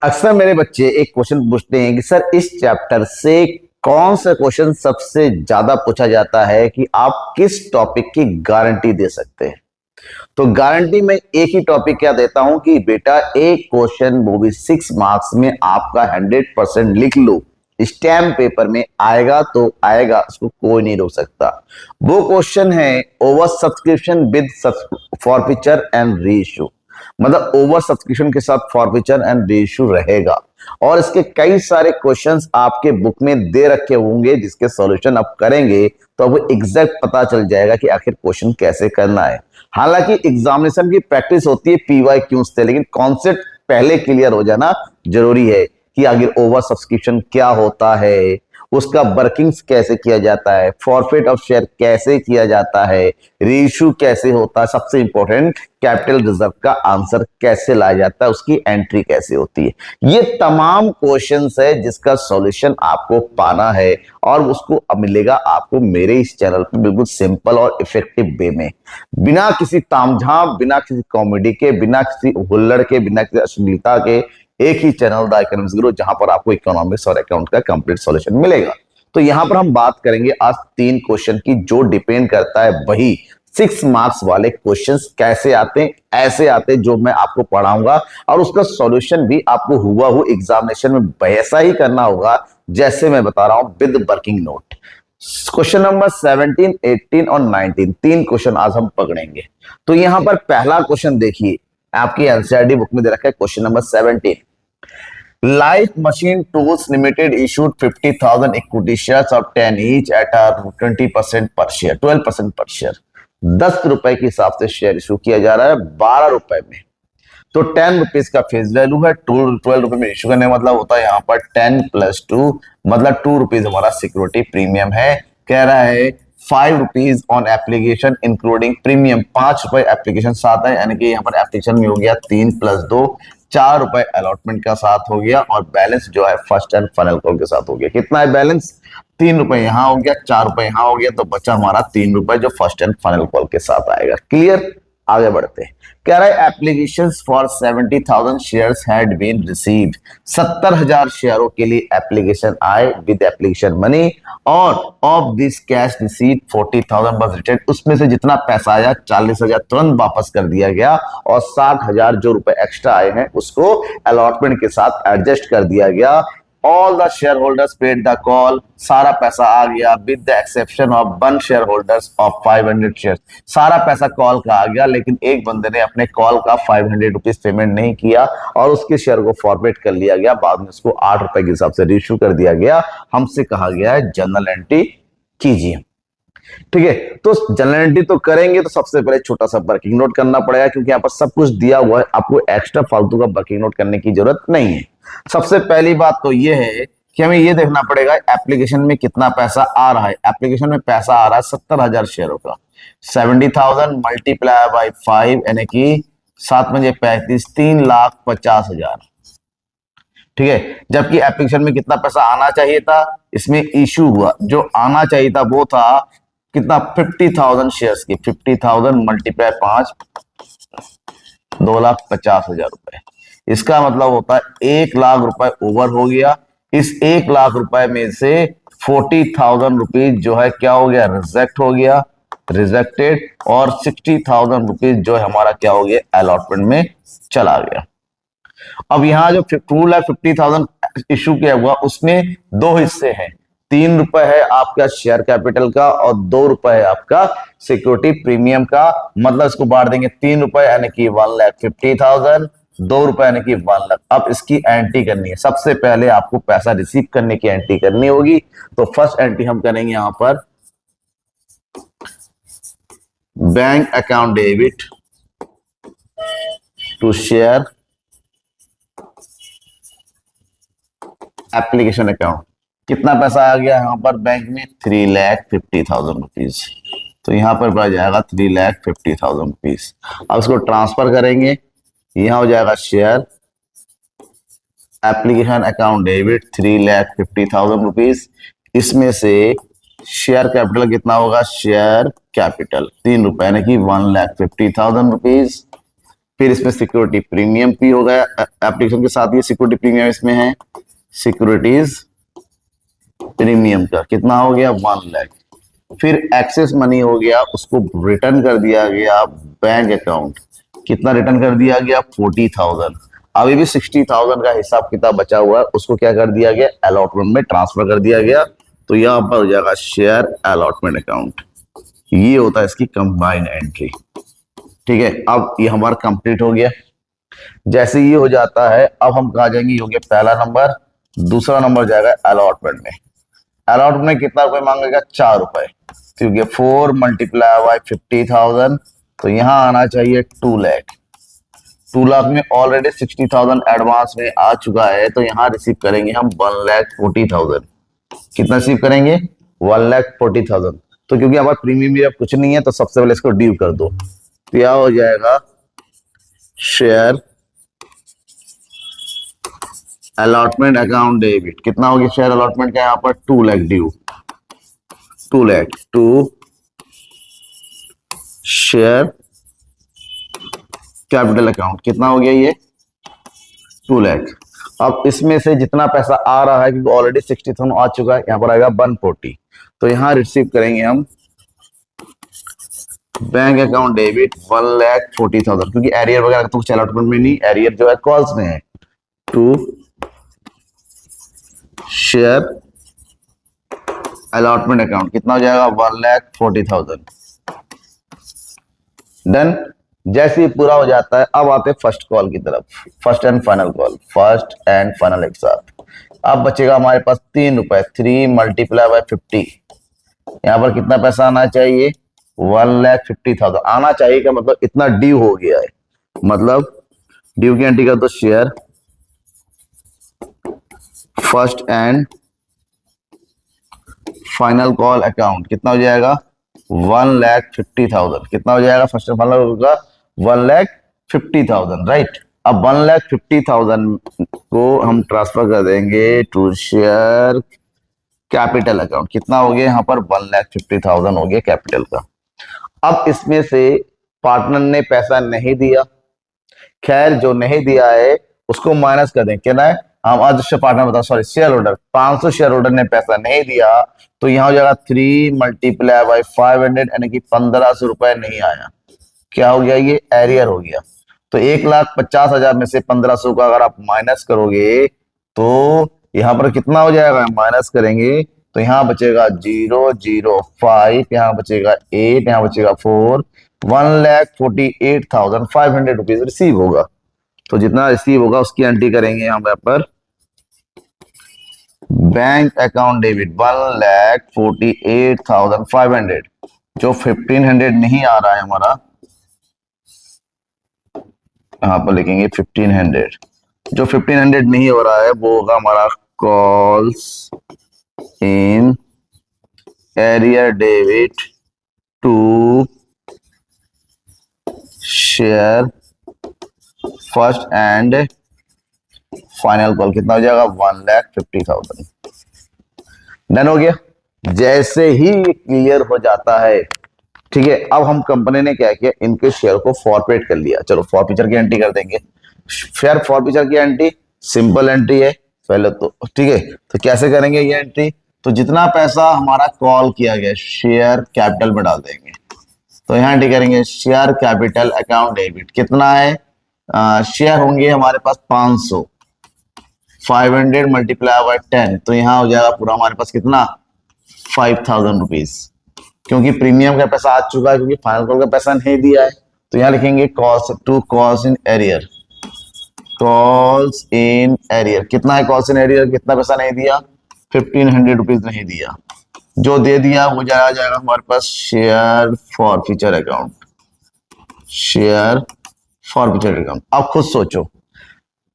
अक्सर मेरे बच्चे एक क्वेश्चन पूछते हैं कि सर इस चैप्टर से कौन सा क्वेश्चन सबसे ज्यादा पूछा जाता है कि आप किस टॉपिक की गारंटी दे सकते हैं। तो गारंटी में एक ही टॉपिक क्या देता हूं कि बेटा एक क्वेश्चन वो भी 6 मार्क्स में आपका 100% लिख लो, स्टैम्प पेपर में आएगा तो आएगा, उसको कोई नहीं रोक सकता। वो क्वेश्चन है over subscription with forfeiture and reissue, मतलब ओवर सब्सक्रिप्शन के साथ फॉरफीचर एंड रीइश्यू रहेगा। और इसके कई सारे क्वेश्चंस आपके बुक में दे रखे होंगे जिसके सॉल्यूशन आप करेंगे तो आपको एग्जैक्ट पता चल जाएगा कि आखिर क्वेश्चन कैसे करना है। हालांकि एग्जामिनेशन की प्रैक्टिस होती है पीवाईक्यू से, लेकिन कॉन्सेप्ट पहले क्लियर हो जाना जरूरी है कि आखिर ओवर सब्सक्रिप्शन क्या होता है, उसका वर्किंग्स कैसे किया जाता है, फॉरफिट ऑफ शेयर कैसे किया जाता है, रीइश्यू कैसे होता है, सबसे इंपॉर्टेंट कैपिटल रिजर्व का आंसर कैसे लाया जाता है, उसकी एंट्री कैसे होती है। ये तमाम क्वेश्चंस है जिसका सॉल्यूशन आपको पाना है और उसको मिलेगा आपको मेरे इस चैनल पे बिल्कुल सिंपल और इफेक्टिव वे में, बिना किसी तामझाम, बिना किसी कॉमेडी के, बिना किसी हुल्लड़ के, बिना किसी अश्लीलता के। एक ही चैनल द इकोनॉमिक्स गुरु जहां पर आपको इकोनॉमिक्स और अकाउंट का कंप्लीट सॉल्यूशन मिलेगा। तो यहां पर हम बात करेंगे आज 3 क्वेश्चन की जो डिपेंड करता है वही 6 मार्क्स वाले क्वेश्चंस कैसे आते हैं, ऐसे आते हैं जो मैं आपको पढ़ाऊंगा और उसका सॉल्यूशन भी आपको हुआ एग्जामिनेशन में वैसा ही करना होगा जैसे मैं बता रहा हूं with working note. Question number 17, 18 और 19 3 क्वेश्चन आज हम पकड़ेंगे। तो यहां पर पहला क्वेश्चन देखिए, आपकी एनसीईआरटी बुक में दे रखा है question number 17। Life machine tools limited issued 50,000 equity shares of 10 each eight 20% पर शेयर, 12% पर शेयर। 10 रुपए के हिसाब से शेयर इशू किया जा रहा है 12 रुपए में। तो 10 रुपीज का फेस वैल्यू है, 12 रुपए में इशू करने मतलब होता है यहाँ पर 10 + 2 मतलब 2 रुपीज हमारा सिक्योरिटी प्रीमियम है। कह रहा है 5 rupees on application including premium, 5 रुपए एप्लीकेशन साथ है, यानी कि यहाँ पर एप्लीकेशन में हो गया 3 + 2 4 रुपए अलॉटमेंट का साथ हो गया और बैलेंस जो है फर्स्ट एंड फाइनल कॉल के साथ हो गया। कितना है बैलेंस? 3 रुपए यहां हो गया, 4 रुपए यहां हो गया, तो बचा हमारा 3 रुपए जो फर्स्ट एंड फाइनल कॉल के साथ आएगा। क्लियर? आगे बढ़ते हैं। कह रहा है applications for 70,000 shares had been received, 70,000 शेयरों के लिए एप्लीकेशन आए विद एप्लीकेशन मनी और of this cash received 40,000 was return, उसमें से जितना पैसा आया 40,000 तुरंत वापस कर दिया गया और 60,000 जो रुपए एक्स्ट्रा आए हैं उसको अलॉटमेंट के साथ एडजस्ट कर दिया गया। All the share holders paid the call, सारा पैसा आ गया with the exception of 1 share holders of 500 share, सारा पैसा कॉल का आ गया, लेकिन एक बंदे ने अपने कॉल का 500 रुपीज पेमेंट नहीं किया और उसके शेयर को फॉरवर्ड कर लिया गया, बाद में उसको 8 रुपए के हिसाब से रीइश्यू कर दिया गया। हमसे कहा गया है जनरल एंट्री कीजिए। ठीक है, तो जनरल एंट्री तो करेंगे तो सबसे पहले छोटा सा वर्किंग नोट करना पड़ेगा क्योंकि यहाँ पर सब कुछ दिया हुआ है, आपको एक्स्ट्रा फालतू का वर्किंग नोट करने की जरूरत नहीं है। सबसे पहली बात तो ये है कि हमें ये देखना पड़ेगा एप्लीकेशन में कितना पैसा आ रहा है। एप्लीकेशन में पैसा आ रहा है 70,000 शेयरों का, 70,000 मल्टीप्लाई बाई 5 यानी कि 7 × 35 3,50,000। ठीक है, जबकि एप्लीकेशन में कितना पैसा आना चाहिए था, इसमें इशू हुआ जो आना चाहिए था वो था कितना 50,000 शेयर्स की, 50,000 मल्टीप्लाई 5 2,50,000 रुपए। इसका मतलब होता है 1 लाख रुपए ओवर हो गया। इस 1 लाख रुपए में से 40,000 रुपीज जो है क्या हो गया, रिजेक्ट हो गया, रिजेक्टेड, और 60,000 रुपीज जो है हमारा क्या हो गया, अलॉटमेंट में चला गया। अब यहां जो 2,50,000 इशू किया हुआ उसमें 2 हिस्से हैं, 3 रुपए है आपका शेयर कैपिटल का और 2 रुपए है आपका सिक्योरिटी प्रीमियम का, मतलब इसको बांट देंगे 3 रुपए यानी कि 1,50,000, 2 रुपए यानी कि 1 लाख। अब इसकी एंट्री करनी है, सबसे पहले आपको पैसा रिसीव करने की एंट्री करनी होगी। तो फर्स्ट एंट्री हम करेंगे यहां पर bank account debit to share application account. कितना पैसा आ गया यहां पर बैंक में, 3,50,000 रुपीज। तो यहां पर बढ़ जाएगा 3,50,000 रुपीज। अब इसको ट्रांसफर करेंगे, यहां हो जाएगा share application account debit 3,50,000 rupees. इसमें से शेयर कैपिटल कितना होगा, शेयर कैपिटल 3 रुपए यानी कि 1,50,000 रुपीज। फिर इसमें सिक्योरिटी प्रीमियम भी हो गया एप्लीकेशन के साथ, ये सिक्योरिटी प्रीमियम इसमें है, सिक्योरिटीज प्रीमियम का कितना हो गया 1 लाख। फिर एक्सेस मनी हो गया, उसको रिटर्न कर दिया गया बैंक अकाउंट, कितना रिटर्न कर दिया गया 40,000। अभी भी 60,000 का हिसाब किताब बचा हुआ है, उसको क्या कर दिया गया अलॉटमेंट में ट्रांसफर कर दिया गया। तो यहां पर हो जाएगा शेयर अलॉटमेंट अकाउंट, ये होता है इसकी कंबाइंड एंट्री। ठीक है, अब ये हमारा कंप्लीट हो गया। जैसे ये हो जाता है अब हम कहा जाएंगे, ये हो गया पहला नंबर। दूसरा नंबर जाएगा अलॉटमेंट में। अलॉटमेंट में कितना रुपए मांगेगा 4 रुपए, क्योंकि 4 मल्टीप्लाई बाय 50,000, तो यहां आना चाहिए 2 लाख। 2 लाख में ऑलरेडी 60,000 एडवांस में आ चुका है, तो यहां रिसीव करेंगे हम 1,40,000। कितना रिसीव करेंगे 1,40,000। तो क्योंकि हमारा प्रीमियम भी अब कुछ नहीं है, तो सबसे पहले इसको ड्यू कर दो। तो यह हो जाएगा शेयर अलॉटमेंट अकाउंट डेबिट। कितना हो गया शेयर अलॉटमेंट का यहाँ पर 2 lakh due, 2 lakh to share capital account. कितना हो गया ये 2 लाख। अब इसमें से जितना पैसा आ रहा है, क्योंकि ऑलरेडी 60,000 आ चुका है, यहाँ पर आएगा 140, तो यहां रिसीव करेंगे हम बैंक अकाउंट डेबिट 1,40,000, क्योंकि एरियर वगैरह तो कुछ अलॉटमेंट में नहीं, एरियर जो है कॉल्स में है। टू शेयर अलॉटमेंट अकाउंट कितना हो जाएगा 1,40,000। डन। जैसे ही पूरा हो जाता है, अब आते हैं फर्स्ट कॉल की तरफ, first and final call, first and final एक साथ। अब बचेगा हमारे पास 3 रुपए, 3 मल्टीप्लाई बाय 50। यहाँ पर कितना पैसा आना चाहिए 1,50,000 आना चाहिए, का मतलब इतना ड्यू हो गया है, मतलब ड्यू की एंट्री कर दो share first and final call account. कितना हो जाएगा 1,50,000। कितना हो जाएगा फर्स्ट एंड फाइनल का 1,50,000, राइट। अब 1,50,000 को हम ट्रांसफर कर देंगे टू शेयर कैपिटल अकाउंट। कितना हो गया यहाँ पर 1,50,000 हो गया कैपिटल का। अब इसमें से पार्टनर ने पैसा नहीं दिया, खैर जो नहीं दिया है उसको माइनस कर दें, क्या है हम अदृश्य पार्टनर बताओ, sorry share holder, 500 share holder ने पैसा नहीं दिया, तो यहां हो जाएगा 3 मल्टीप्लाई बाय 500, यानी कि 1,500 रुपए नहीं आया। क्या हो गया ये एरियर हो गया। तो 1,50,000 में से 1,500 का अगर आप माइनस करोगे तो यहां पर कितना हो जाएगा, माइनस करेंगे तो यहां बचेगा 005, यहां बचेगा 8, यहां बचेगा 4, 1,48,500 रुपीज रिसीव होगा। तो जितना रिसीव होगा उसकी एंट्री करेंगे हम यहाँ पर बैंक अकाउंट डेबिट 1,48,500। जो 1,500 नहीं आ रहा है हमारा, यहाँ पर लिखेंगे 1,500। जो 1,500 नहीं हो रहा है वो होगा हमारा calls in arrear debit to share first and final call. कितना हो जाएगा 1,50,000। डन हो गया। जैसे ही क्लियर हो जाता है, ठीक है, अब हम कंपनी ने क्या किया, इनके शेयर को फॉरफिट कर लिया। चलो फॉरफीचर की एंट्री कर देंगे। शेयर फॉरफीचर की एंट्री सिंपल एंट्री है पहले तो, ठीक है। तो कैसे करेंगे ये एंट्री, तो जितना पैसा हमारा कॉल किया गया शेयर कैपिटल में डाल देंगे। तो यहाँ एंट्री करेंगे शेयर कैपिटल अकाउंट डेबिट। कितना है शेयर होंगे हमारे पास 500, 500 मल्टीप्लाई बाय 10, तो यहाँ हो जाएगा पूरा हमारे पास कितना 5,000 रुपीज, क्योंकि प्रीमियम का पैसा आ चुका है, क्योंकि फाइनल कॉल का पैसा नहीं दिया है। तो यहाँ लिखेंगे calls to calls in arrear, calls in arrear. कितना है कॉल्स इन एरियर, कितना पैसा नहीं दिया 1,500 रुपीज नहीं दिया। जो दे दिया वो जाएगा हमारे पास share forfeiture account, share forfeiture account. अब खुद सोचो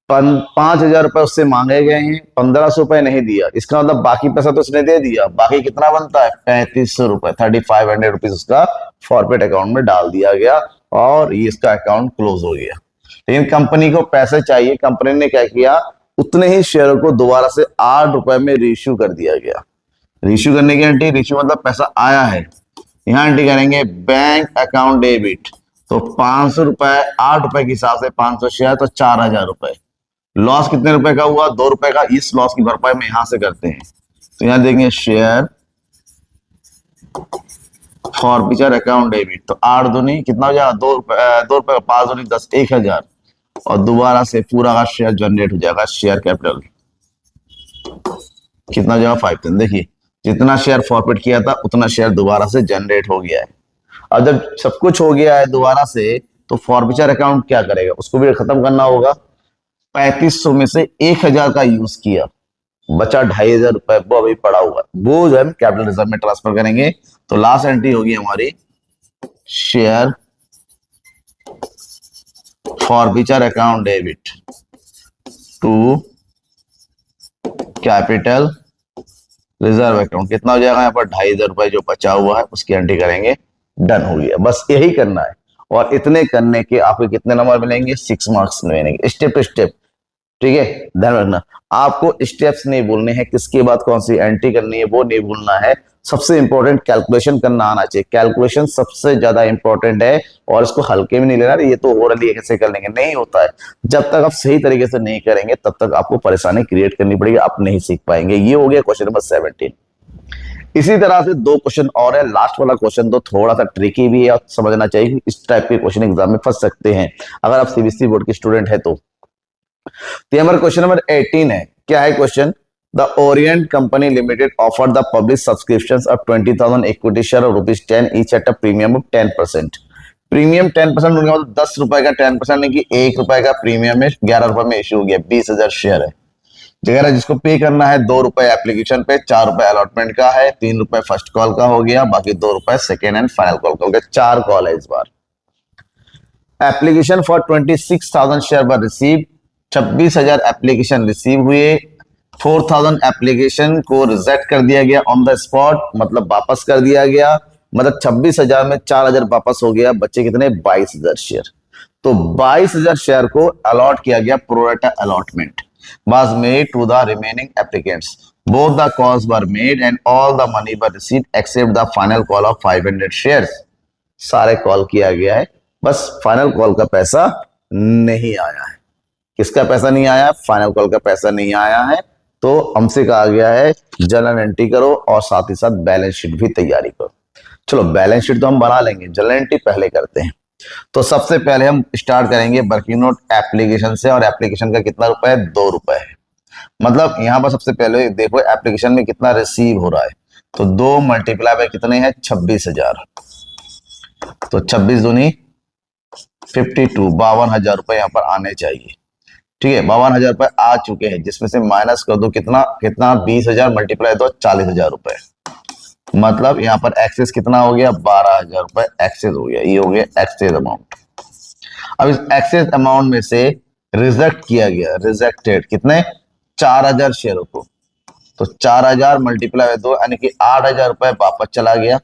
5,000 रुपए उससे मांगे गए हैं, 1,500 रुपए नहीं दिया, इसका मतलब बाकी पैसा तो उसने दे दिया, बाकी कितना बनता है 3,500 रुपए, 3,500 रुपीज उसका फॉरफिट अकाउंट में डाल दिया गया और ये इसका अकाउंट क्लोज हो गया। लेकिन कंपनी को पैसे चाहिए, कंपनी ने क्या किया उतने ही शेयरों को दोबारा से 8 रुपए में रीइश्यू कर दिया गया। रीइश्यू करने की एंट्री, रीइश्यू मतलब पैसा आया है, यहाँ एंट्री करेंगे बैंक अकाउंट डेबिट तो 500 रुपए, 8 रुपए के हिसाब से 500 शेयर तो 4000 रुपए। लॉस कितने रुपए का हुआ? 2 रुपए का। इस लॉस की भरपाई में यहां से करते हैं, तो यहां देंगे share for picture account debit. तो 8 दूनी कितना हो जाएगा? 2 रुपए, 2 रुपए, 5 दूनी 10, 1000। और दोबारा से पूरा का शेयर जनरेट हो जाएगा। शेयर कैपिटल कितना हो जाएगा? 510। देखिए जितना शेयर फॉरवर्ड किया था उतना शेयर दोबारा से जनरेट हो गया है। अब जब सब कुछ हो गया है दोबारा से, तो फॉरफिचर अकाउंट क्या करेगा? उसको भी खत्म करना होगा। 3500 में से 1000 का यूज किया, बचा 2500 रुपए, वो अभी पड़ा हुआ है, वो जो है कैपिटल रिजर्व में ट्रांसफर करेंगे। तो लास्ट एंट्री होगी हमारी share forfeiture account debit to capital reserve account. कितना हो जाएगा यहाँ पर? 2500 रुपए जो बचा हुआ है उसकी एंट्री करेंगे। डन हो गया। बस यही करना है। और इतने करने के आपको कितने नंबर मिलेंगे? 6 मार्क्स मिलेंगे, स्टेप टू स्टेप। ठीक है, ध्यान रखना। आपको स्टेप्स नहीं भूलने हैं, किसके बाद कौन सी एंट्री करनी है वो नहीं भूलना है। सबसे इंपॉर्टेंट कैलकुलेशन करना आना चाहिए। कैलकुलेशन सबसे ज्यादा इंपॉर्टेंट है, और इसको हल्के में नहीं लेना। ये तो ओरली कैसे कर लेंगे, नहीं होता है। जब तक आप सही तरीके से नहीं करेंगे तब तक आपको परेशानी क्रिएट करनी पड़ेगी, आप नहीं सीख पाएंगे। ये हो गया क्वेश्चन नंबर 17। इसी तरह से 2 क्वेश्चन और है। लास्ट वाला क्वेश्चन तो थोड़ा सा ट्रिकी भी है और समझना चाहिए कि इस टाइप के क्वेश्चन एग्जाम में फंस सकते हैं अगर आप सीबीएसई बोर्ड के स्टूडेंट है तो हमारा क्वेश्चन नंबर 18 है। क्या है question? The Orient company limited offer the public subscription of 20,000 equity share of ₹10 each at a premium of 10%। Premium 10% होने का मतलब 10 रुपए का 10% नहीं कि 1 रुपए का प्रीमियम है, 11 रुपए में इश्यू हो गया, 20,000 शेयर है। जगह जिसको पे करना है 2 रुपए एप्लीकेशन पे, 4 रुपए अलॉटमेंट का है, 3 रुपए फर्स्ट कॉल का हो गया, बाकी 2 रुपए सेकेंड एंड फाइनल कॉल का हो गया। 4 कॉल है इस बार। Application for 26,000 share were receive. 26,000 application receive हुए। 4,000 एप्लीकेशन को रिजेक्ट कर दिया गया ऑन द स्पॉट, मतलब वापस कर दिया गया। मतलब 26,000 में 4,000 वापस हो गया, बच्चे कितने? 22,000 शेयर। तो 22,000 शेयर को अलॉट किया गया, pro rata allotment was made to the remaining applicants. Both the calls were made and all the money were received except the final call of 500 shares. सारे कॉल किया गया है, बस फाइनल कॉल का पैसा नहीं आया है। किसका पैसा नहीं आया? फाइनल कॉल का पैसा नहीं आया है। तो हमसे कहा गया है जर्नल एंट्री करो और साथ ही साथ बैलेंस शीट भी तैयारी करो। चलो बैलेंस शीट तो हम बना लेंगे, जर्नल एंट्री पहले करते हैं। तो सबसे पहले हम स्टार्ट करेंगे वर्किंग नोट एप्लीकेशन से, और एप्लीकेशन का कितना रुपए है? 2 रुपए है। मतलब यहां पर सबसे पहले देखो एप्लीकेशन में कितना रिसीव हो रहा है, तो 2 मल्टीप्लाई बाय कितने हैं? 26,000। तो 26 दूनी 52, 52,000 रुपए यहाँ पर आने चाहिए। ठीक है, 52,000 रुपए आ चुके हैं, जिसमें से माइनस कर दो कितना कितना? 20,000 मल्टीप्लाई दो 40,000 रुपए। मतलब यहाँ पर एक्सेस कितना हो गया? 12,000 रुपए एक्सेस हो गया। ये हो गया एक्सेस अमाउंट। अब इस एक्सेस अमाउंट में से रिजेक्ट किया गया, रिजेक्टेड कितने? 4,000 शेयरों को। तो 4,000 मल्टीप्लाई 2 यानी कि 8,000 रुपए वापस चला गया।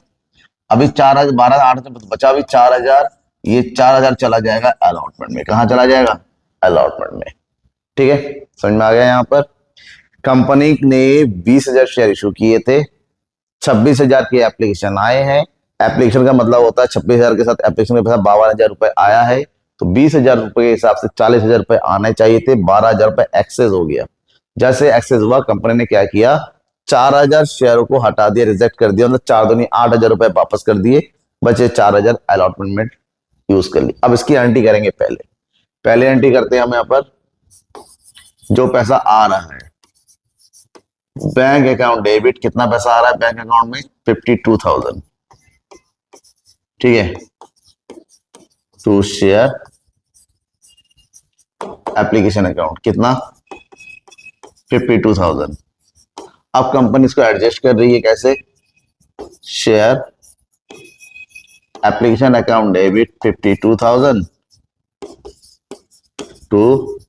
अभी 4,000 12 8 बचा, अभी 4,000। ये 4,000 चला जाएगा अलॉटमेंट में। कहाँ चला जाएगा? अलॉटमेंट में। ठीक है, समझ में आ गया। यहाँ पर कंपनी ने 20,000 शेयर इशू किए थे, 26,000 के एप्लीकेशन आए हैं। एप्लीकेशन का मतलब होता है 26,000 के साथ एप्लीकेशन का पैसा 52,000 रुपए आया है। तो 20,000 रुपए के हिसाब से 40,000 रुपए आने चाहिए थे, 12,000 रुपए एक्सेस हो गया। जैसे एक्सेस हुआ, कंपनी ने क्या किया? 4,000 शेयरों को हटा दिया, रिजेक्ट कर दिया। मतलब 4 दूनी 8,000 रुपए वापस कर दिए, बचे 4,000 अलॉटमेंट में यूज कर ली। अब इसकी एंट्री करेंगे। पहले एंट्री करते हैं हम यहाँ पर जो पैसा आ रहा है। बैंक अकाउंट डेबिट, कितना पैसा आ रहा है बैंक अकाउंट में? 52,000। ठीक है, टू शेयर एप्लीकेशन अकाउंट कितना? 52,000। अब कंपनी इसको एडजस्ट कर रही है कैसे? Share application account debit 52,000 to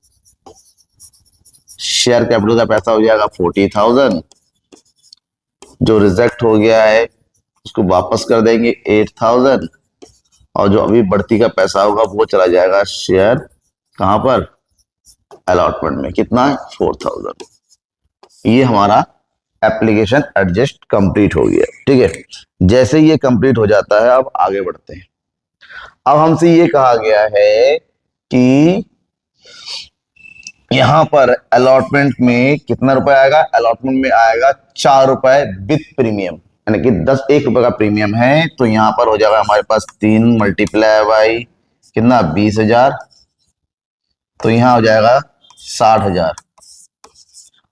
share capital का पैसा हो जाएगा 40,000। जो रिजेक्ट हो गया है उसको वापस कर देंगे 8,000, और जो अभी बढ़ती का पैसा होगा वो चला जाएगा शेयर कहां पर? अलॉटमेंट में। कितना? 4,000। ये हमारा एप्लीकेशन एडजस्ट कंप्लीट हो गया। ठीक है, जैसे ये कंप्लीट हो जाता है अब आगे बढ़ते हैं। अब हमसे ये कहा गया है कि यहां पर अलॉटमेंट में कितना रुपए आएगा, अलॉटमेंट में आएगा 4 रुपए विथ प्रीमियम, यानी कि 1 रुपए का प्रीमियम है। तो यहां पर हो जाएगा हमारे पास 3 मल्टीप्लाई बाई कितना 20,000, तो यहां हो जाएगा 60,000।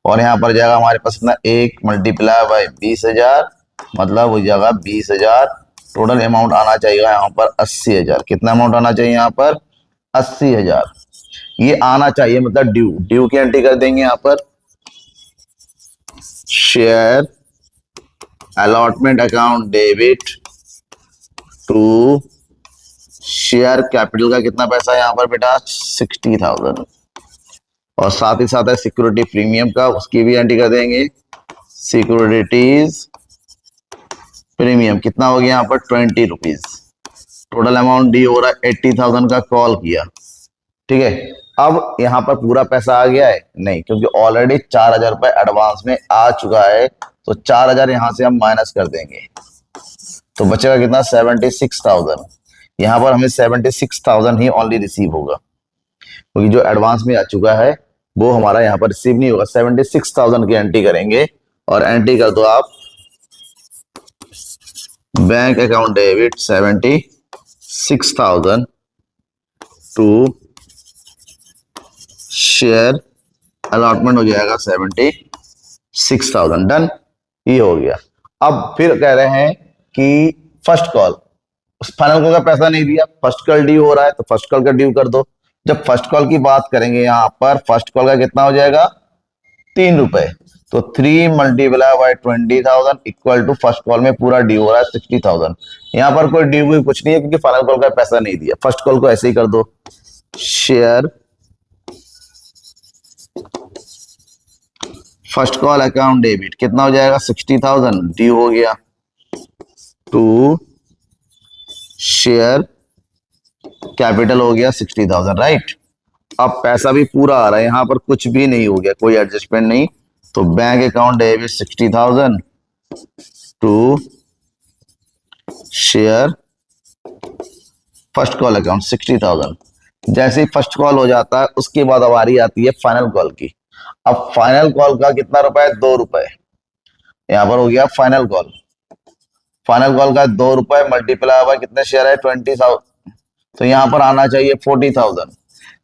और यहां पर जाएगा हमारे पास कितना 1 मल्टीप्लाई बाई 20,000, मतलब हो जाएगा 20,000। टोटल अमाउंट आना चाहिए यहाँ पर 80,000। कितना अमाउंट आना चाहिए यहाँ पर 80,000। ये आना चाहिए, मतलब ड्यू, ड्यू की एंट्री कर देंगे यहाँ पर। Share allotment account debit to share capital का कितना पैसा है यहाँ पर बेटा 60,000। और साथ ही साथ है सिक्योरिटी प्रीमियम का, उसकी भी एंट्री कर देंगे। सिक्योरिटीज प्रीमियम कितना हो गया यहाँ पर 20 रुपीज। टोटल अमाउंट डी हो रहा है 80,000 का, कॉल किया। ठीक है, अब यहाँ पर पूरा पैसा आ गया है नहीं, क्योंकि ऑलरेडी 4,000 रुपए एडवांस में आ चुका है। तो 4,000 यहां से हम माइनस कर देंगे, तो बचेगा कितना 76,000। यहां पर हमें 76,000 ही ओनली रिसीव होगा, क्योंकि जो एडवांस में आ चुका है वो हमारा यहाँ पर रिसीव नहीं होगा। 76,000 की एंट्री करेंगे, और एंट्री कर दो आप bank account debit 76,000 to share allotment हो जाएगा 76,000। डन, ये हो गया। अब फिर कह रहे हैं कि फर्स्ट कॉल, फाइनल कॉल का पैसा नहीं दिया, फर्स्ट कॉल ड्यू हो रहा है, तो फर्स्ट कॉल का ड्यू कर दो। जब फर्स्ट कॉल की बात करेंगे यहाँ पर, फर्स्ट कॉल का कितना हो जाएगा 3 रुपए, तो 3 multiply by 20,000 equal to first call में पूरा ड्यू हो रहा है 60,000। यहाँ पर कोई ड्यू भी कुछ नहीं है, क्योंकि फाइनल कॉल का पैसा नहीं दिया। फर्स्ट कॉल को ऐसे ही कर दो, share first call account debit कितना हो जाएगा 60,000 ड्यू हो गया, टू शेयर कैपिटल हो गया 60,000, राइट। अब पैसा भी पूरा आ रहा है, यहां पर कुछ भी नहीं हो गया, कोई एडजस्टमेंट नहीं। तो bank account debit 60,000 to share first call account 60,000। जैसे ही फर्स्ट कॉल हो जाता है, उसके बाद अब आती है फाइनल कॉल की। अब फाइनल कॉल का कितना रुपए है 2 रुपए, यहां पर हो गया फाइनल कॉल। फाइनल कॉल का 2 रुपए मल्टीप्लाई बाय कितने शेयर है 20,000, तो यहां पर आना चाहिए 40,000।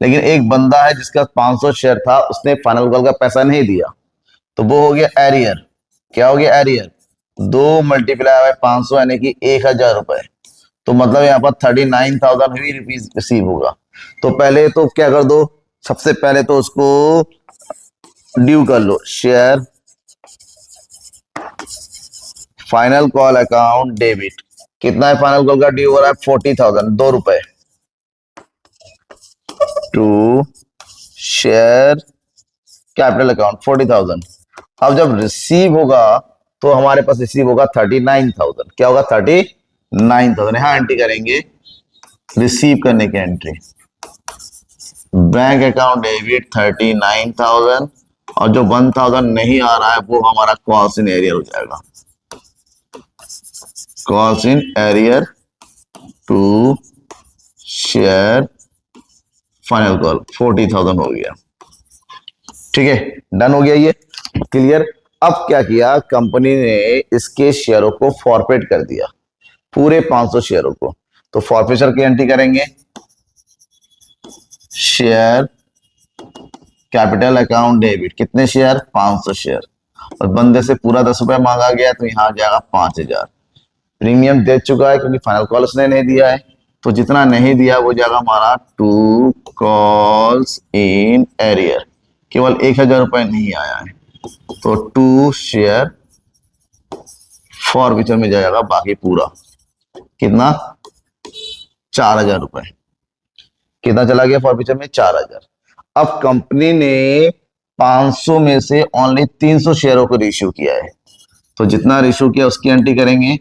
लेकिन एक बंदा है जिसका 500 शेयर था, उसने फाइनल कॉल का पैसा नहीं दिया, तो वो हो गया एरियर। क्या हो गया एरियर, 2 मल्टीप्लाई बाय 500 यानी कि 1,000 रुपए। तो मतलब यहाँ पर 39,000 ही रुपीज रिसीव होगा। तो पहले तो क्या कर दो, सबसे पहले तो उसको ड्यू कर लो, share final call account debit. कितना है फाइनल कॉल का ड्यू हो रहा है 40,000, 2 रुपए, टू शेयर कैपिटल अकाउंट 40,000। अब जब रिसीव होगा तो हमारे पास रिसीव होगा 39,000। क्या होगा 39,000, यहां एंट्री करेंगे रिसीव करने की एंट्री, बैंक अकाउंट डेबिट 39,000, और जो 1,000 नहीं आ रहा है वो हमारा कॉल्स इन एरियर हो जाएगा, calls in arrear to share final call 40,000 हो गया। ठीक है, डन हो गया, ये क्लियर। अब क्या किया कंपनी ने, इसके शेयरों को फॉरफिट कर दिया, पूरे 500 शेयरों को। तो फॉरफिचर की एंट्री करेंगे, शेयर कैपिटल अकाउंट डेबिट कितने शेयर 500 शेयर, और बंदे से पूरा 10 रुपए मांगा गया, तो यहां आ जाएगा 5,000। प्रीमियम दे चुका है क्योंकि फाइनल कॉल उसने नहीं दिया है, तो जितना नहीं दिया वो जाएगा हमारा टू कॉल्स इन एरियर। केवल 1,000 रुपए नहीं आया है, तो टू शेयर फॉरफिचर में जाएगा बाकी पूरा कितना 4,000 रुपए। कितना चला गया फॉरफिचर में 4,000। अब कंपनी ने 500 में से ओनली 300 शेयरों को रिश्यू किया है, तो जितना रिश्यू किया उसकी एंट्री करेंगे,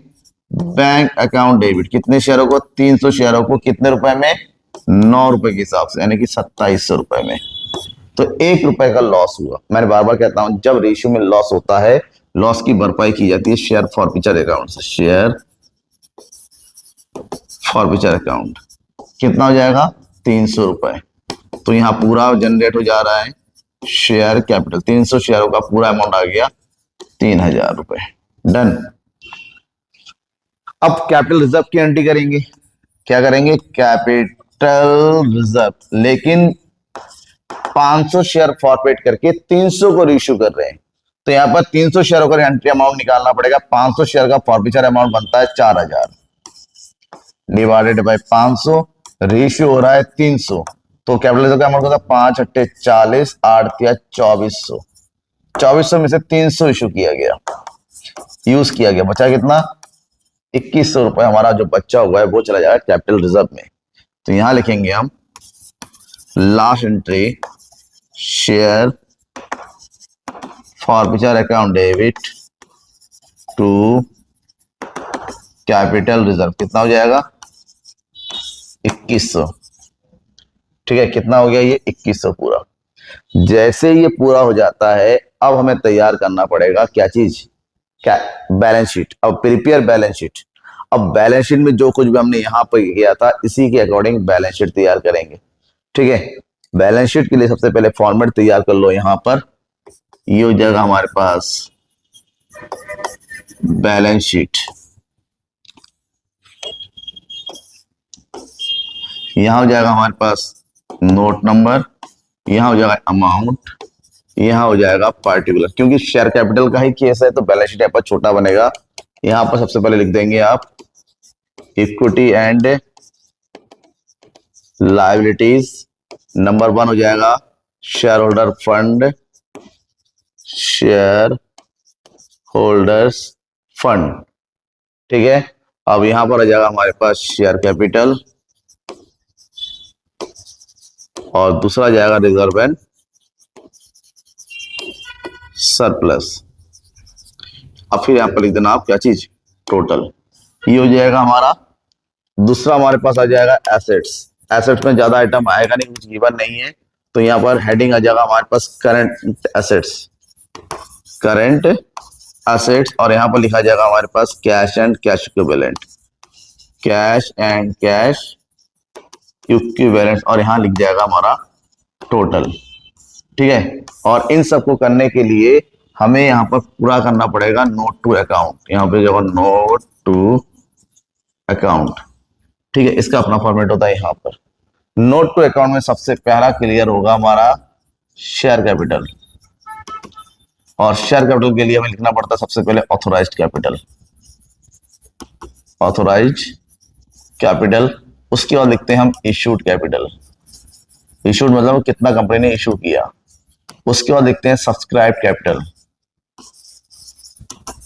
बैंक अकाउंट डेबिट कितने शेयरों को 300 शेयरों को कितने रुपए में 9 रुपए के हिसाब से, यानी कि 2700 रुपए में। तो 1 रुपए का लॉस हुआ। मैंने बार बार कहता हूं जब रेशियो में लॉस होता है, लॉस की भरपाई की जाती है शेयर फॉरफिचर अकाउंट से। शेयर फॉरफिचर अकाउंट कितना हो जाएगा 300 रुपए। तो यहाँ पूरा जनरेट हो जा रहा है शेयर कैपिटल, 300 शेयरों का पूरा अमाउंट आ गया 3000 रुपए। डन। अब कैपिटल रिजर्व की एंट्री करेंगे। क्या करेंगे? कैपिटल रिजर्व, लेकिन 500 शेयर फॉरफिट करके 300 को रीइश्यू कर रहे हैं। तो यहाँ पर 300 शेयरों का एंट्री अमाउंट निकालना पड़ेगा। 500 शेयर का फॉरफिचर अमाउंट बनता है 4000 डिवाइडेड बाय 500, रेशियो हो रहा है 300। तो कैपिटल रिजर्व का अमाउंट होता है 5 अट्ठे 40, 8 तिया 2400। 2400 में से 300 इशू किया गया, यूज किया गया, बचा कितना? 2100 रुपए हमारा जो बच्चा हुआ है वो चला जाएगा कैपिटल रिजर्व में। तो यहां लिखेंगे हम last entry share forfeiture account debit to capital reserve. कितना हो जाएगा? 2100। ठीक है, कितना हो गया ये? 2100 पूरा। जैसे ये पूरा हो जाता है अब हमें तैयार करना पड़ेगा क्या चीज? क्या? Balance sheet. अब प्रिपेयर बैलेंस शीट। अब बैलेंस शीट में जो कुछ भी हमने यहां पर किया था इसी के अकॉर्डिंग बैलेंस शीट तैयार करेंगे। ठीक है, बैलेंस शीट के लिए सबसे पहले फॉर्मेट तैयार कर लो। यहां पर ये हो जाएगा हमारे पास बैलेंस शीट। यहां हो जाएगा हमारे पास नोट नंबर, यहां हो जाएगा अमाउंट, यहां हो जाएगा पार्टिकुलर। क्योंकि शेयर कैपिटल का ही केस है तो बैलेंस शीट यहाँ पर छोटा बनेगा। यहां पर सबसे पहले लिख देंगे आप इक्विटी एंड लायबिलिटीज। नंबर 1 हो जाएगा share holder fund, share holders fund. ठीक है, अब यहां पर आ जाएगा हमारे पास शेयर कैपिटल और दूसरा जाएगा रिजर्व एंड सरप्लस। अब फिर यहां पर लिख देना आप क्या चीज? टोटल। ये हो जाएगा हमारा। दूसरा हमारे पास आ जाएगा एसेट्स। एसेट्स में ज्यादा आइटम आएगा नहीं, कुछ गिवन नहीं है, तो यहां पर हेडिंग आ जाएगा हमारे पास करंट एसेट्स, करंट एसेट्स। और यहां पर लिखा जाएगा हमारे पास cash and cash equivalent, cash and cash equivalent. और यहां लिख जाएगा हमारा टोटल। ठीक है, और इन सबको करने के लिए हमें यहां पर पूरा करना पड़ेगा नोट टू अकाउंट। यहां पे जो नोट टू अकाउंट। ठीक है, इसका अपना फॉर्मेट होता है। यहां पर नोट टू अकाउंट में सबसे पहला क्लियर होगा हमारा शेयर कैपिटल, और शेयर कैपिटल के लिए हमें लिखना पड़ता है सबसे पहले ऑथोराइज्ड कैपिटल, ऑथोराइज्ड कैपिटल। उसके बाद लिखते हैं हम इशूड कैपिटल, इशूड मतलब कितना कंपनी ने इशू किया। उसके बाद लिखते हैं सब्सक्राइब कैपिटल,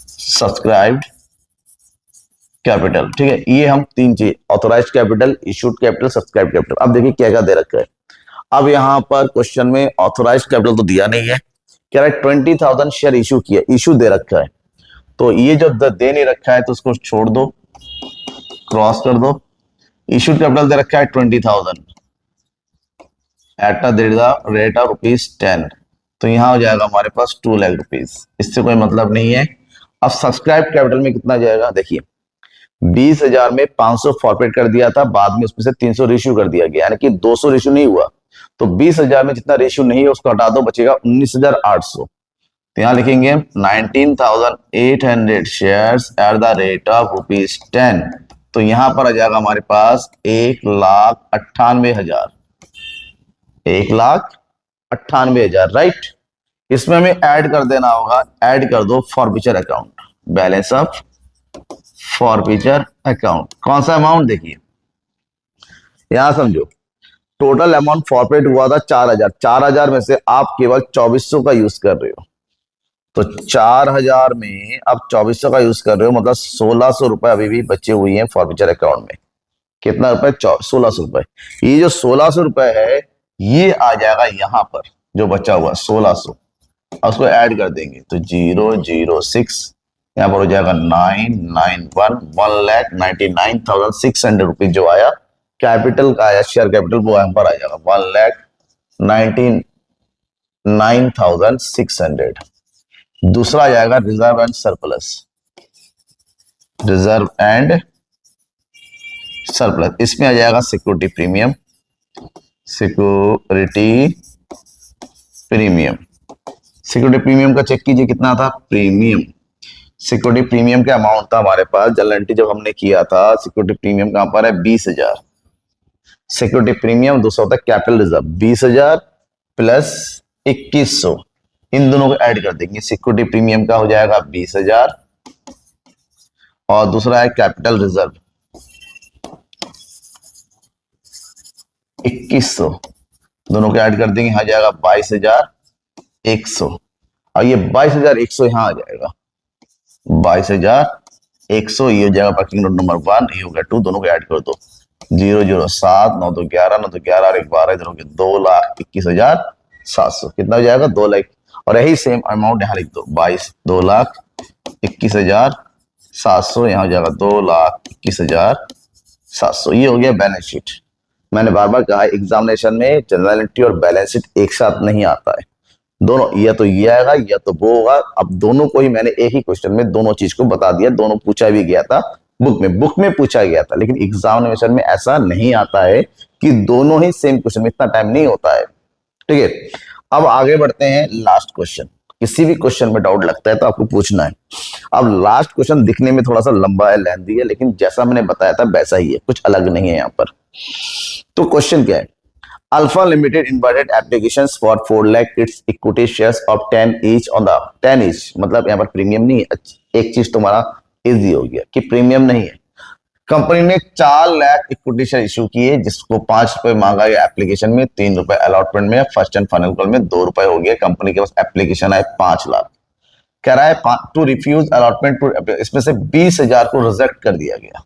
सब्सक्राइब्ड कैपिटल। ठीक है, ये हम तीन चीज, authorised capital, issued capital, subscribe capital. अब देखिए क्या क्या दे रखा है। अब यहां पर क्वेश्चन में ऑथोराइज्ड कैपिटल तो दिया नहीं है, कह रहा है 20,000 शेयर इशू किया, इशू दे रखा है। तो ये जो दे नहीं रखा है तो उसको छोड़ दो, क्रॉस कर दो। इशूड कैपिटल दे रखा है 20,000 एट द रेट ऑफ ₹10, तो यहां हो जाएगा हमारे पास 2 लाख रुपीज। इससे कोई मतलब नहीं है। अब सब्सक्राइब कैपिटल में कितना जाएगा? देखिए 20,000 में 500 फॉरफिट कर दिया था, बाद में उसमें से 300 रेशियो कर दिया गया, यानी कि 200 रेशियो नहीं हुआ। तो 20,000 में जितना रेशियो नहीं है उसको हटा दो, बचेगा 19,800। तो यहां लिखेंगे 19,800 shares at the rate of ₹10। तो यहां पर आ जाएगा हमारे पास 1,98,000, 1,98,000, राइट। इसमें हमें ऐड कर देना होगा, ऐड कर दो forfeiture account, balance of forfeiture account. कौन सा अमाउंट? देखिए यहां समझो, टोटल अमाउंट फॉरफिट हुआ था 4,000, 4,000 में से आप केवल 2,400 का यूज कर रहे हो। तो 4,000 में आप 2,400 का यूज कर रहे हो, मतलब 1,600 रुपए अभी भी बचे हुए हैं फॉरफिचर अकाउंट में। कितना रुपए? 1,600 रुपए। ये जो 1,600 रुपए है ये आ जाएगा यहां पर, जो बचा हुआ 1,600, उसको ऐड कर देंगे तो 006, यहाँ पर हो जाएगा 991, 1,99,600 रुपीज जो आया कैपिटल का आया, शेयर कैपिटल, वो यहाँ पर आ जाएगा 1,99,600। दूसरा आ जाएगा reserve and surplus, reserve and surplus, इसमें आ जाएगा security premium, security premium. Security premium का चेक कीजिए कितना था, प्रीमियम सिक्योरिटी प्रीमियम का अमाउंट था हमारे पास जनरल एंट्री जब हमने किया था, सिक्योरिटी प्रीमियम कहां पर है, 20,000। सिक्योरिटी प्रीमियम दूसरा होता है कैपिटल रिजर्व, 20,000 प्लस 2100, इन दोनों को ऐड कर देंगे, सिक्योरिटी प्रीमियम का हो जाएगा 20,000 और दूसरा है कैपिटल रिजर्व 2100, दोनों को ऐड कर देंगे, यहां जाएगा 22,100 और ये 22,100 यहां आ जाएगा 22,100, ये हो जाएगा वर्किंग नोट नंबर 1, ये हो गया 2, दोनों को ऐड कर दो, 007 9 2 11 9 2 11 और 12 इधर हो गया 2,21,700, कितना हो जाएगा 2 लाख, और यही सेम अमाउंट यहाँ लिख दो 2,21,700, यहाँ हो जाएगा 2,21,700, ये हो गया बैलेंस शीट। मैंने बार बार कहा एग्जामिनेशन में जनरल एंट्री और बैलेंस शीट एक साथ नहीं आता है, दोनों या तो ये आएगा या तो वो होगा। अब दोनों को ही मैंने एक ही क्वेश्चन में दोनों चीज को बता दिया, दोनों पूछा भी गया था बुक में पूछा गया था, लेकिन एग्जामिनेशन में ऐसा नहीं आता है कि दोनों ही सेम क्वेश्चन में, इतना टाइम नहीं होता है। ठीक है, अब आगे बढ़ते हैं लास्ट क्वेश्चन। किसी भी क्वेश्चन में डाउट लगता है तो आपको पूछना है। अब लास्ट क्वेश्चन दिखने में थोड़ा सा लंबा है, लेंथी है, लेकिन जैसा मैंने बताया था वैसा ही है, कुछ अलग नहीं है यहाँ पर। तो क्वेश्चन क्या है, alpha limited invited applications for 4 lakh it's equity shares of 10 each on the 10 each, मतलब यहाँ पर प्रीमियम नहीं है, एक चीज तुम्हारा इजी हो गया कि प्रीमियम नहीं है। कंपनी ने 4 लाख इक्विटी शेयर इशू किए, जिसको 5 रुपए मांगा गया एप्लीकेशन में, 3 रुपए अलॉटमेंट में, फर्स्ट एंड फाइनल कॉल में 2 रुपए हो गया। कंपनी के पास एप्लीकेशन आए 5 लाख, कह रहा है टू रिफ्यूज अलॉटमेंट टू, इसमें से 20,000 को रिजेक्ट कर दिया गया,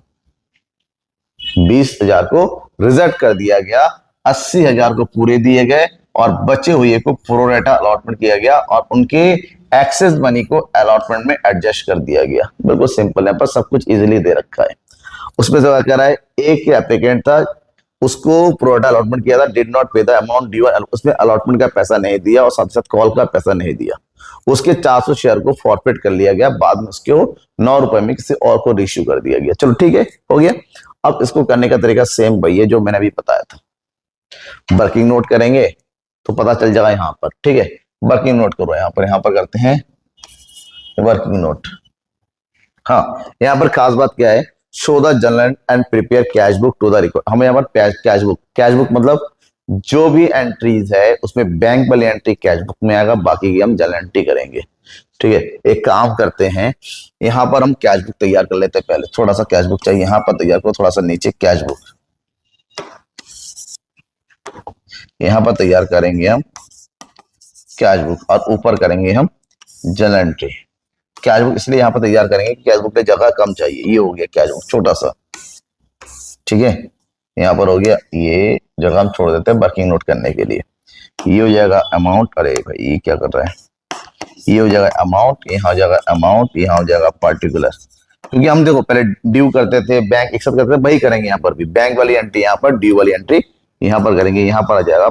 20,000 को रिजेक्ट कर दिया गया, 80,000 को पूरे दिए गए और बचे हुए को प्रोरेटा अलॉटमेंट किया गया और उनके एक्सेस मनी को अलॉटमेंट में एडजस्ट कर दिया गया। बिल्कुल सिंपल है, पर सब कुछ इजीली दे रखा है। उसमें से कह रहा है एक एप्लीकेंट था, उसको प्रोरेटा अलॉटमेंट किया था, डिड नॉट पे द अमाउंट ड्यू, उसने अलॉटमेंट का पैसा नहीं दिया और साथ साथ कॉल का पैसा नहीं दिया, उसके 400 शेयर को फॉरफिट कर लिया गया, बाद में उसको 9 रुपए में किसी और को रिश्यू कर दिया गया। चलो ठीक है, हो गया। अब इसको करने का तरीका सेम वही है जो मैंने अभी बताया था, वर्किंग नोट करेंगे तो पता चल जाएगा यहाँ पर। ठीक है, वर्किंग नोट करो, यहाँ पर करते हैं वर्किंग नोट। हाँ, यहाँ पर खास बात क्या है, show the journal and prepare cash book to the record. हमें यहाँ पर कैश बुक मतलब जो भी एंट्रीज है उसमें बैंक वाली एंट्री कैश बुक में आएगा, बाकी की हम जर्नल एंट्री करेंगे। ठीक है, एक काम करते हैं, यहाँ पर हम कैश बुक तैयार कर लेते हैं। पहले थोड़ा सा कैश बुक चाहिए, यहाँ पर तैयार करो, थोड़ा सा नीचे कैश बुक, यहाँ पर तैयार करेंगे हम कैश बुक और ऊपर करेंगे हम जर्नल एंट्री। कैश बुक इसलिए यहाँ पर तैयार करेंगे, कैश बुक पे जगह कम चाहिए, ये हो गया कैश बुक छोटा सा। ठीक है, यहाँ पर हो गया, ये जगह हम छोड़ देते हैं वर्किंग नोट करने के लिए। ये हो जाएगा अमाउंट, अरे भाई ये क्या कर रहा है, ये हो जाएगा अमाउंट, यहाँ हो जाएगा अमाउंट, यहाँ हो जाएगा पार्टिकुलर, क्योंकि हम देखो पहले ड्यू करते थे, बैंक एक साथ करते थे, वही करेंगे यहाँ पर भी, बैंक वाली एंट्री यहाँ पर, ड्यू वाली एंट्री यहाँ पर करेंगे। यहाँ पर आ जाएगा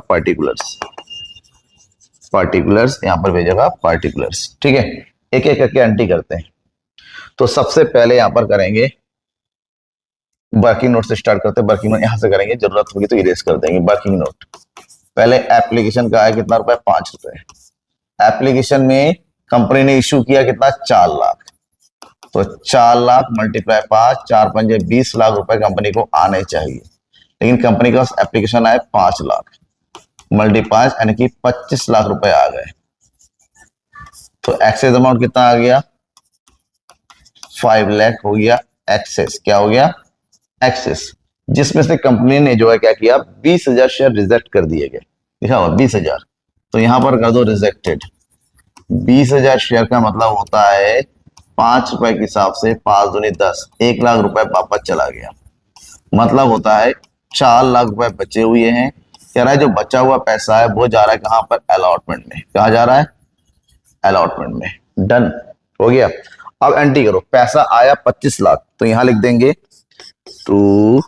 पार्टिकुलर्स, यहाँ पर भेजेगा पार्टिकुलर्स। ठीक है, एक एक करके एंट्री करते हैं। तो सबसे पहले यहाँ पर करेंगे वर्किंग नोट से स्टार्ट करते हैं। वर्किंग नोट यहाँ से करेंगे, जरूरत होगी तो इरेज कर देंगे। वर्किंग नोट पहले एप्लीकेशन का है कितना रुपए, 5 रुपए। एप्लीकेशन में कंपनी ने इश्यू किया कितना, 4 लाख, तो 4 लाख मल्टीप्लाई 5, 4 पंजे 20 लाख रुपए कंपनी को आने चाहिए, लेकिन कंपनी का एप्लीकेशन आए 5 लाख मल्टी 5 यानी कि 25 लाख रुपए आ गए। तो एक्सेस अमाउंट कितना आ गया, 5 लाख हो गया एक्सेस। क्या हो गया, एक्सेस, जिसमें से कंपनी ने जो है क्या किया, 20,000 शेयर रिजेक्ट कर दिए गए, लिखा हुआ 20,000, तो यहां पर कर दो रिजेक्टेड। 20,000 शेयर का मतलब होता है 5 रुपए के हिसाब से 5 दूनी 10, 1 लाख रुपए वापस चला गया, मतलब होता है 4 लाख रुपए बचे हुए हैं। कह रहा है जो बचा हुआ पैसा है वो जा रहा है कहां पर, अलॉटमेंट में। कहा जा रहा है, अलॉटमेंट में। डन हो गया। अब एंट्री करो, पैसा आया 25 लाख, तो यहां लिख देंगे टू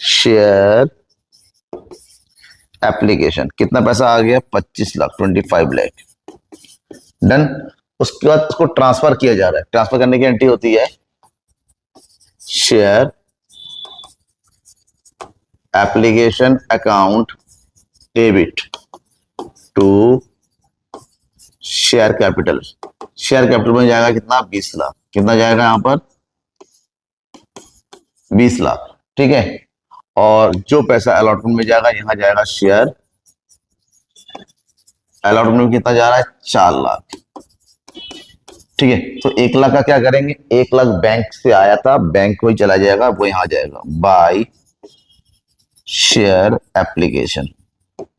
शेयर एप्लीकेशन, कितना पैसा आ गया, 25 लाख, 25 लाख। डन। उसके बाद उसको ट्रांसफर किया जा रहा है, ट्रांसफर करने की एंट्री होती है share application account debit to share capital. Share capital में जाएगा कितना, 20 लाख। कितना जाएगा यहां पर, 20 लाख। ठीक है, और जो पैसा अलॉटमेंट में जाएगा, यहां जाएगा शेयर अलॉटमेंट में कितना जा रहा है, 4 लाख। ठीक है, तो 1 लाख का क्या करेंगे, 1 लाख बैंक से आया था, बैंक को ही चला जाएगा, वो यहां जाएगा बाय शेयर एप्लीकेशन,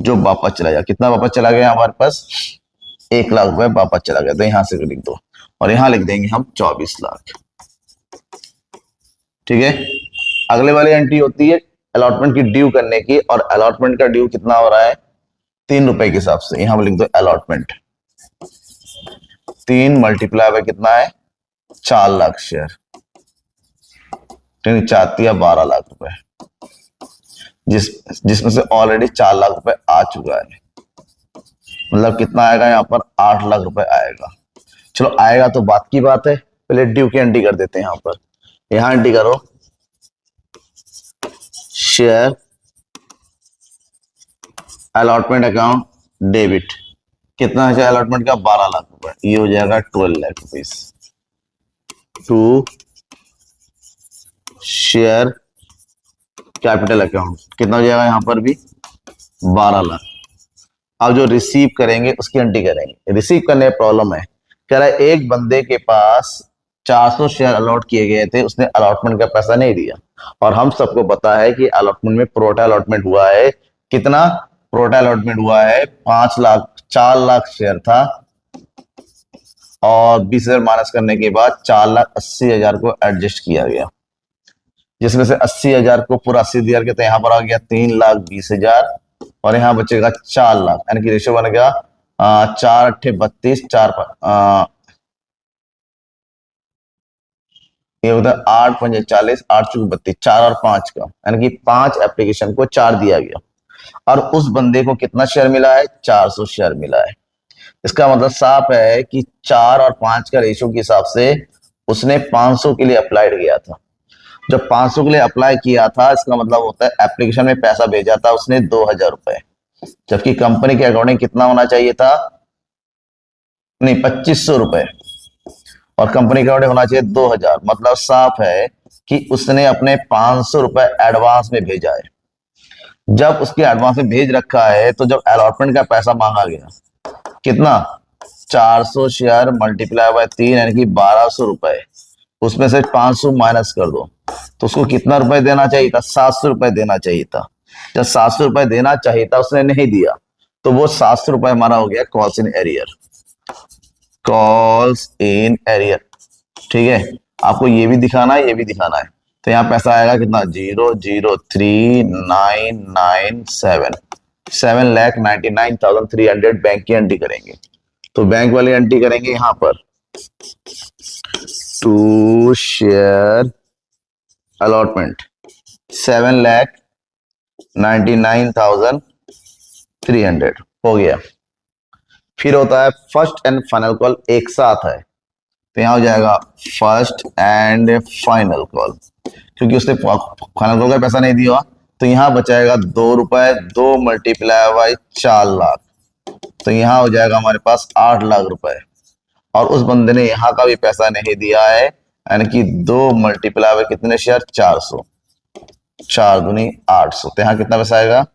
जो वापस चला जाएगा। कितना वापस चला गया हमारे पास, 1 लाख रुपए वापस चला गया। तो यहां से लिख दो, और यहां लिख देंगे हम 24 लाख। ठीक है, अगले वाली एंट्री होती है अलॉटमेंट की ड्यू करने की, और अलॉटमेंट का ड्यू कितना हो रहा है, 3 रुपए के हिसाब से। यहां लिख दो अलॉटमेंट, 3 मल्टीप्लाई बाय कितना है, 4 लाख शेयर। चाहती है 12 लाख रुपए, जिसमें से ऑलरेडी 4 लाख रुपए आ चुका है। मतलब कितना आएगा यहाँ पर, 8 लाख रुपए आएगा। चलो आएगा तो बात की बात है, पहले ड्यू की एंट्री कर देते हैं। यहाँ पर यहां एंट्री करो, शेयर अलॉटमेंट अकाउंट डेबिट। कितना है अलॉटमेंट का, 12 लाख रुपए। ये हो जाएगा 12 lakh rupees to share capital account. कितना हो जाएगा यहाँ पर भी, 12 लाख। अब जो रिसीव करेंगे उसकी एंट्री करेंगे। रिसीव करने में प्रॉब्लम है, कह रहा है एक बंदे के पास 400 शेयर अलॉट किए गए थे, उसने अलॉटमेंट का पैसा नहीं दिया। और हम सबको पता है कि अलॉटमेंट में प्रोटा अलॉटमेंट हुआ है। कितना प्रोटा अलॉटमेंट हुआ है, 5 लाख, 4 लाख शेयर था, और 20,000 माइनस करने के बाद 4,80,000 को एडजस्ट किया गया, जिसमें से 80,000 को पूरा 80,000 के, तो यहाँ पर आ गया 3,20,000, और यहाँ बचेगा 4 लाख। यानी कि रेशियो बन गया 4 अट्ठे 32, 4 ये होता है 8 पंजे 40, 8 चौक 32, 4 और 5 का, यानी कि 5 एप्लीकेशन को 4 दिया गया। और उस बंदे को कितना शेयर मिला है, 400 शेयर मिला है। इसका मतलब साफ है कि 4 और 5 का रेशियो के हिसाब से उसने 500 के लिए अप्लाइड किया था। जब 500 के लिए अप्लाई किया था, इसका मतलब होता है एप्लीकेशन में पैसा भेजा था उसने 2,000 रुपए, जबकि कंपनी के अकॉर्डिंग कितना होना चाहिए था, नहीं 2,500 रुपए, और कंपनी के अकॉर्डिंग होना चाहिए 2,000। मतलब साफ है कि उसने अपने 500 रुपए एडवांस में भेजा है। जब उसके एडवांस में भेज रखा है, तो जब अलॉटमेंट का पैसा मांगा गया, कितना, 400 शेयर मल्टीप्लाई बाय 3, यानी कि 1,200 रुपए, उसमें से 500 माइनस कर दो, तो उसको कितना रुपए देना चाहिए था, 700 रुपए देना चाहिए था। जब 700 रुपए देना चाहिए था, उसने नहीं दिया, तो वो 700 रुपए हमारा हो गया calls in arrear. Calls in arrear, ठीक है, आपको ये भी दिखाना है, ये भी दिखाना है। तो यहाँ पैसा आएगा कितना, 0,03997, 7,99,300 बैंक की एंट्री करेंगे। तो बैंक वाली एंट्री करेंगे यहां पर, टू शेयर अलॉटमेंट 7,99,300 हो गया। फिर होता है फर्स्ट एंड फाइनल कॉल, एक साथ है, तो यहां हो जाएगा फर्स्ट एंड फाइनल कॉल, क्योंकि उसने फाइनल कॉल का पैसा नहीं दिया, तो यहां बचाएगा 2 रुपए, 2 मल्टीप्लाई बाय 4 लाख, तो यहां हो जाएगा हमारे पास 8 लाख रुपए। और उस बंदे ने यहां का भी पैसा नहीं दिया है, यानी कि 2 मल्टीप्लाई बाय कितने शेयर, 400, 4 दूनी 800, तो यहां कितना पैसा आएगा,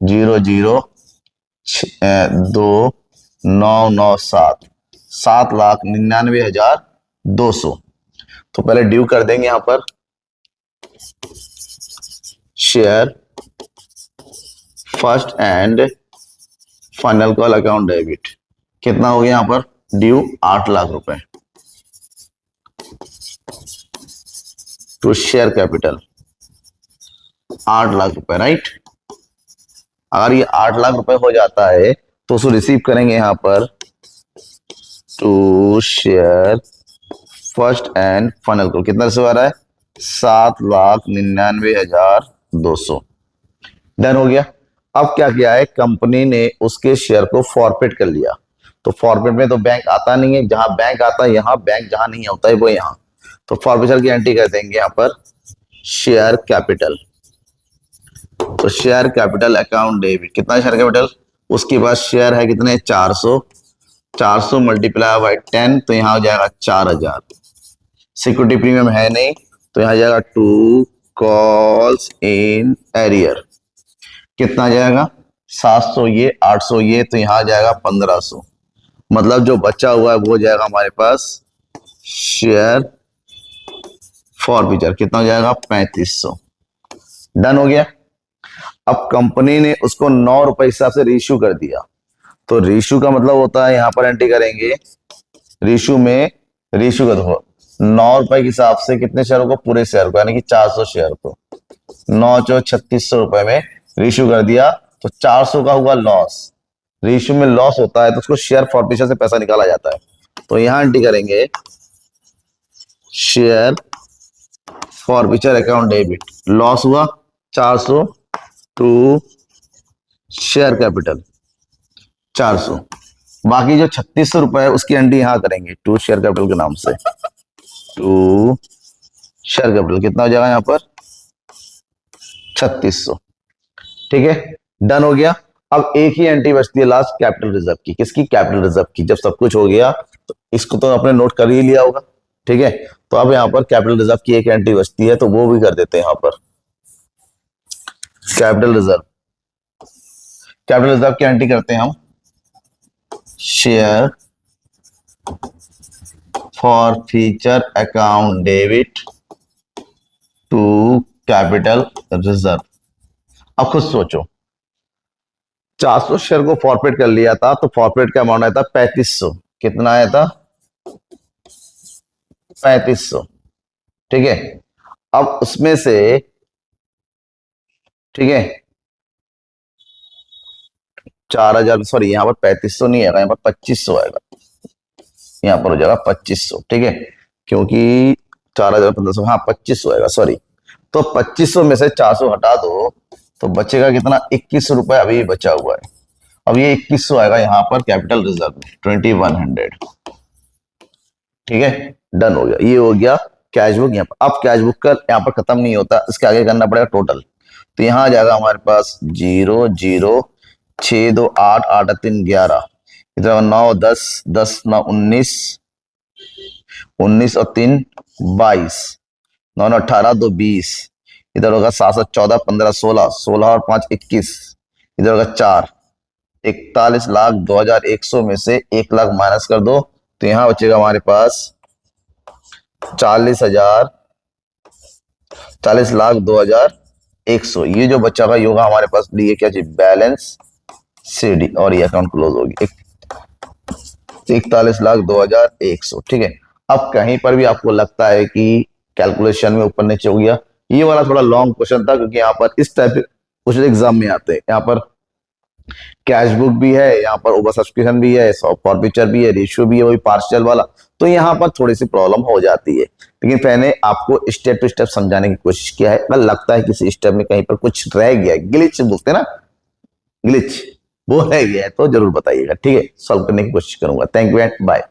0,02997, 7,99,200। तो पहले ड्यू कर देंगे यहां पर, share first and final call account debit. कितना हो गया यहां पर ड्यू, 8 लाख रुपए टू शेयर कैपिटल, 8 लाख रुपए, राइट। अगर ये 8 लाख रुपए हो जाता है, तो उसको रिसीव करेंगे यहां पर, to share first and final call. कितना रिसीव आ रहा है, 7,99,200। डन हो गया। अब क्या किया है, कंपनी ने उसके शेयर को फॉरफिट कर लिया। तो फॉरफिट में तो बैंक आता नहीं है, जहां बैंक आता है यहां, बैंक जहां नहीं होता है वो यहां। तो फॉरफिचर की एंट्री कर देंगे यहां पर, शेयर कैपिटल तो शेयर कैपिटल अकाउंट डेबिट, कितना शेयर कैपिटल, उसके बाद शेयर है कितने 400, 400 मल्टीप्लाई बाई 10, तो यहाँ हो जाएगा 4000। सिक्योरिटी प्रीमियम है नहीं, तो यहाँ जाएगा 2 कॉल्स इन एरियर, कितना जाएगा 700 ये 800 ये, तो यहाँ जाएगा 1500। मतलब जो बचा हुआ है वो जाएगा हमारे पास शेयर फॉरफीचर, कितना हो जाएगा 3500। डन हो गया। अब कंपनी ने उसको 9 रुपए हिसाब से रीइश्यू कर दिया, तो रीइश्यू का मतलब होता है यहां पर एंट्री करेंगे रीइश्यू में, रीइश्यू का देखो 9 रुपए के हिसाब से कितने शेयर को, पूरे शेयर को, यानी कि 400 शेयर को 9 चौ 3600 रुपए में रीइश्यू कर दिया, तो 400 का हुआ लॉस। रीइश्यू में लॉस होता है तो उसको शेयर फॉरफीचर से पैसा निकाला जाता है, तो यहां एंट्री करेंगे share forfeiture account debit, loss हुआ 400 टू शेयर कैपिटल 400, बाकी जो 3600 रुपए है उसकी एंट्री यहां करेंगे टू शेयर कैपिटल के नाम से, टू शेयर कैपिटल, कितना हो जाएगा यहां पर 3600। ठीक है, डन हो गया। अब एक ही एंट्री बचती है लास्ट, कैपिटल रिजर्व की। किसकी, कैपिटल रिजर्व की। जब सब कुछ हो गया तो इसको तो आपने नोट कर ही लिया होगा, ठीक है। तो अब यहां पर कैपिटल रिजर्व की एक एंट्री बचती है, तो वो भी कर देते हैं यहां पर। कैपिटल रिजर्व, कैपिटल रिजर्व की एंट्री करते हैं हम, share forfeiture account debit to capital reserve. अब खुद सोचो, 400 शेयर को फॉरफिट कर लिया था, तो फॉरफिट का अमाउंट आया था 3500, कितना आया था 3500, ठीक है। अब उसमें से, ठीक है, 4000, सॉरी यहाँ पर 3500 नहीं आएगा, यहाँ पर 2500 आएगा, यहाँ पर हो जाएगा 2500, ठीक है, क्योंकि 4500, हाँ 2500 आएगा, सॉरी। तो 2500 में से 400 हटा दो तो बचेगा कितना, 2100 रुपए अभी बचा हुआ है। अब ये 2100 आएगा यहाँ पर कैपिटल रिजर्व में, 2100, ठीक है, डन हो गया। ये हो गया कैश बुक यहाँ पर। अब कैश बुक का यहाँ पर खत्म नहीं होता, इसके आगे करना पड़ेगा टोटल। तो यहाँ आ जाएगा हमारे पास 0 0 6 2 8 8 3 11, इधर 9 10 10 9 19 19 और 3 22, 9 9 18 2 20, इधर होगा 7 7 14 15 16 16 और 5 21, इधर होगा 4 41,02,100 में से 1 लाख माइनस कर दो, तो यहां बचेगा हमारे पास 40,02,100। ये जो बच्चा का योगा हमारे पास लिए क्या चीज, बैलेंस सीडी, और ये अकाउंट क्लोज होगी 41,02,100, ठीक है। अब कहीं पर भी आपको लगता है कि कैलकुलेशन में ऊपर नीचे हो गया, ये वाला थोड़ा लॉन्ग क्वेश्चन था, क्योंकि यहाँ पर इस टाइप के क्वेश्चन एग्जाम में आते हैं। यहाँ पर कैश बुक भी है, यहाँ पर ओवर सब्सक्रिप्शन भी है, फॉरफीचर भी है, रेशियो भी है, वही पार्शियल वाला, तो यहाँ पर थोड़ी सी प्रॉब्लम हो जाती है। लेकिन मैंने आपको स्टेप टू स्टेप समझाने की कोशिश किया है। अगर लगता है किसी स्टेप में कहीं पर कुछ रह गया, ग्लिच बोलते हैं ना, ग्लिच, वो रह गया है तो जरूर बताइएगा, ठीक है, सॉल्व करने की कोशिश करूंगा। Thank you and bye.